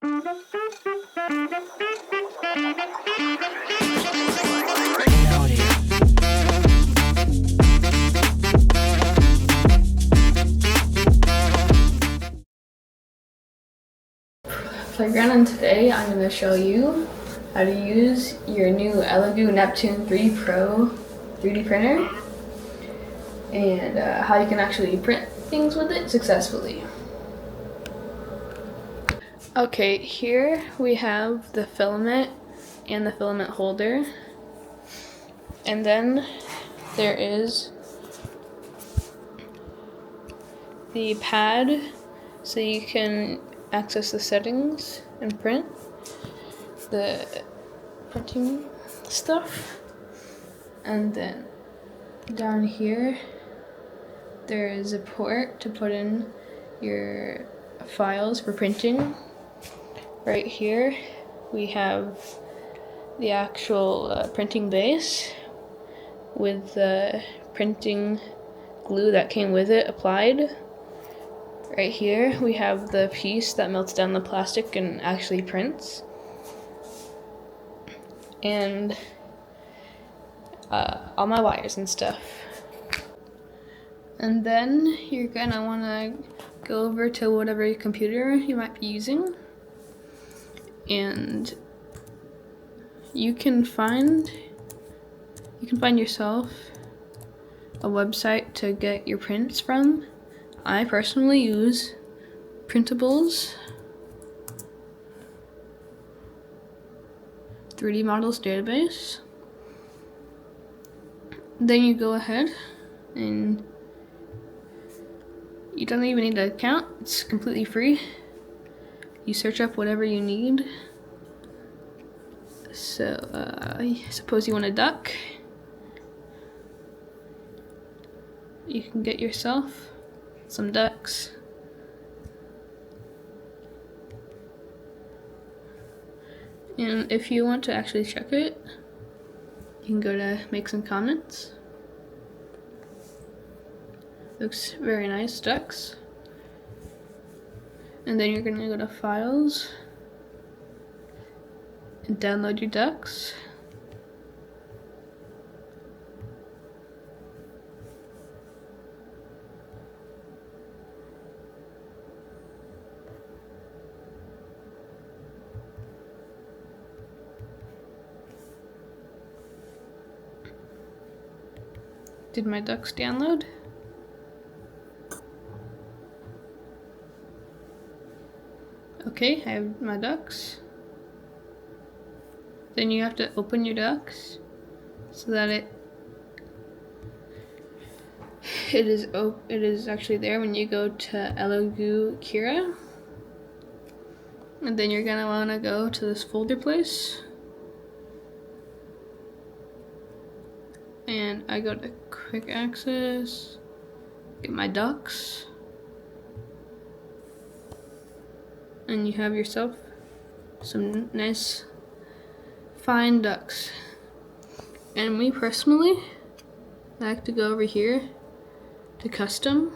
Playground, and today I'm going to show you how to use your new Elegoo Neptune 3 Pro 3D printer and how you can actually print things with it successfully. Okay, here we have the filament and the filament holder, and then there is the pad so you can access the settings and print the printing stuff. And then down here there is a port to put in your files for printing. Right here we have the actual printing base with the printing glue that came with it applied. Right here we have the piece that melts down the plastic and actually prints. And all my wires and stuff. And then you're gonna wanna go over to whatever computer you might be using, and you can find yourself a website to get your prints from. I personally use Printables 3D Models Database. Then you go ahead and you don't even need an account, it's completely free. You search up whatever you need. So suppose you want a duck. You can get yourself some ducks. And if you want to actually check it, you can go to make some comments. Looks very nice, ducks. And then you're gonna go to files and download your ducks. Did my ducks download? Okay, I have my ducks. Then you have to open your ducks so that it is actually there when you go to Elegoo Kira. And then you're gonna wanna go to this folder place. And I go to quick access, get my ducks, and you have yourself some nice fine ducks. And me personally, I like to go over here to custom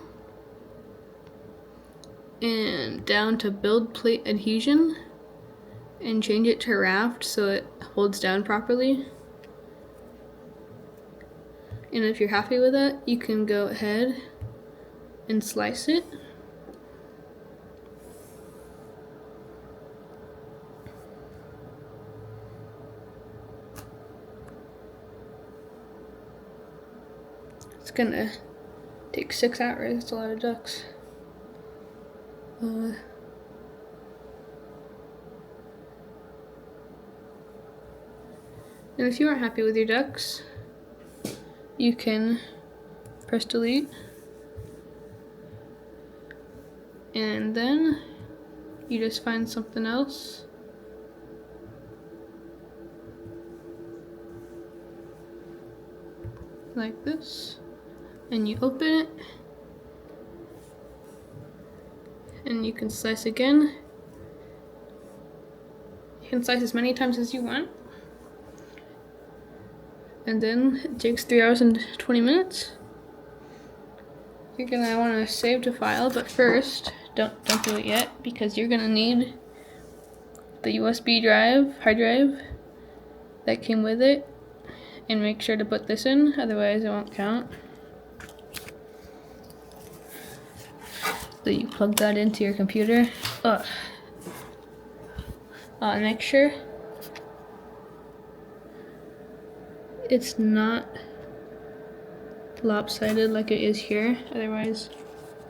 and down to build plate adhesion and change it to raft so it holds down properly. And if you're happy with it, you can go ahead and slice it. It's gonna take 6 hours, it's a lot of ducks. And if you aren't happy with your ducks, you can press delete, and then you just find something else. Like this, and you open it, and you can slice again. You can slice as many times as you want. And then it takes 3 hours and 20 minutes. You're gonna wanna save to file, but first, don't do it yet, because you're gonna need the USB hard drive that came with it, and make sure to put this in, otherwise it won't count. So you plug that into your computer. Make sure it's not lopsided like it is here, otherwise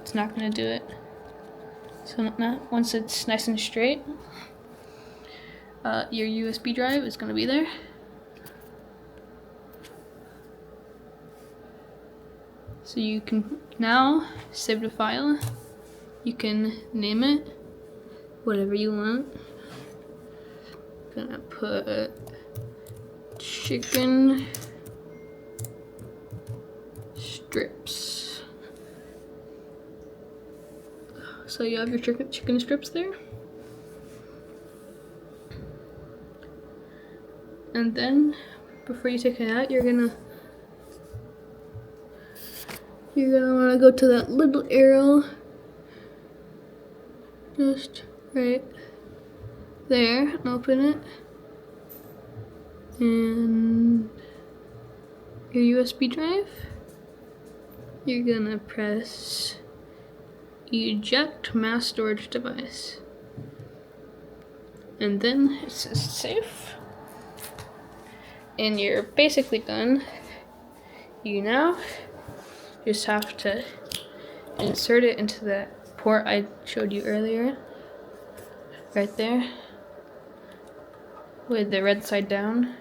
it's not going to do it. So once it's nice and straight, your USB drive is going to be there. So you can now save the file. You can name it whatever you want. Gonna put chicken strips. So you have your chicken strips there. And then before you take it out, you're gonna want to go to that little arrow just right there and open it, and your USB drive, you're gonna press eject mass storage device, and then it says safe, and you're basically done. You now just have to insert it into that port I showed you earlier, right there, with the red side down.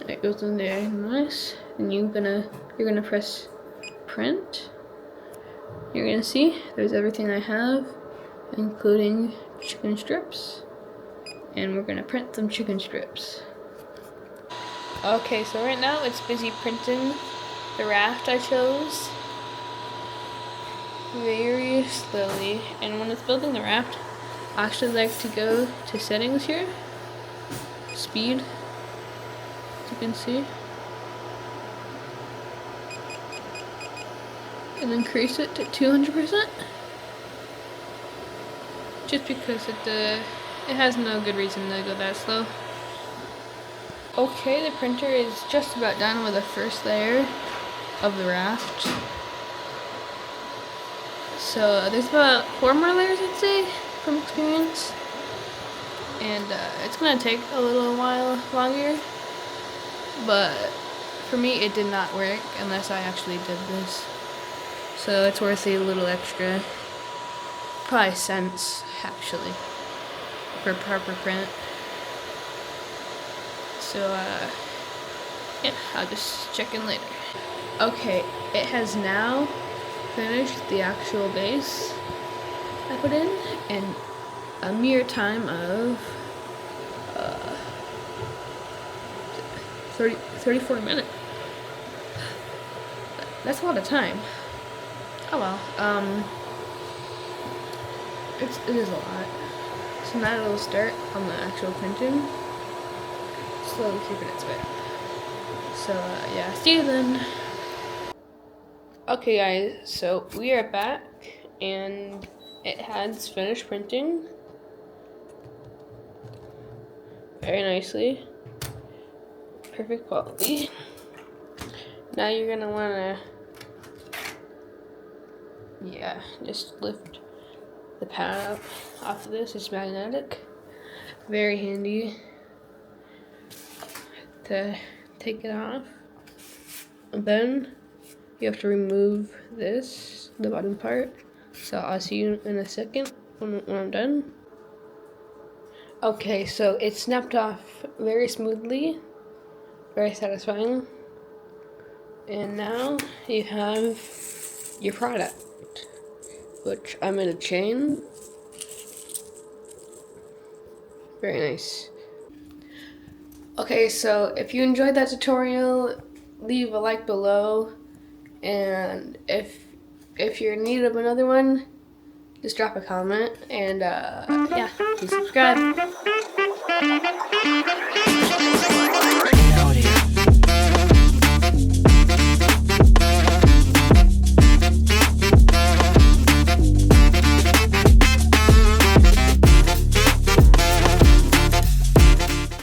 It goes in there, nice. And you're gonna press print. You're gonna see there's everything I have, including chicken strips, and we're gonna print some chicken strips. Okay, so right now it's busy printing the raft I chose very slowly, and when it's building the raft, I actually like to go to settings here, speed, as you can see, and increase it to 200%, just because it has no good reason to go that slow. Okay, the printer is just about done with the first layer of the raft. So there's about 4 more layers, I'd say, from experience. And it's gonna take a little while longer, but for me it did not work unless I actually did this. So it's worth a little extra, probably cents actually, for proper print. So, yeah, I'll just check in later. Okay, it has now finished the actual base I put in a mere time of 34 minutes. That's a lot of time. Oh well, it is a lot. So now it'll start on the actual printing. Slowly keeping it spit. So yeah, see you then. Okay guys, so we are back and it has finished printing very nicely. Perfect quality. Now you're gonna wanna just lift the pad up off of this. It's magnetic. Very handy to take it off. And then you have to remove this, the bottom part. So I'll see you in a second when I'm done. Okay, so it snapped off very smoothly, very satisfying. And now you have your product, which I'm in a chain. Very nice. Okay, so if you enjoyed that tutorial, leave a like below, and if you're in need of another one, just drop a comment, and yeah, please subscribe.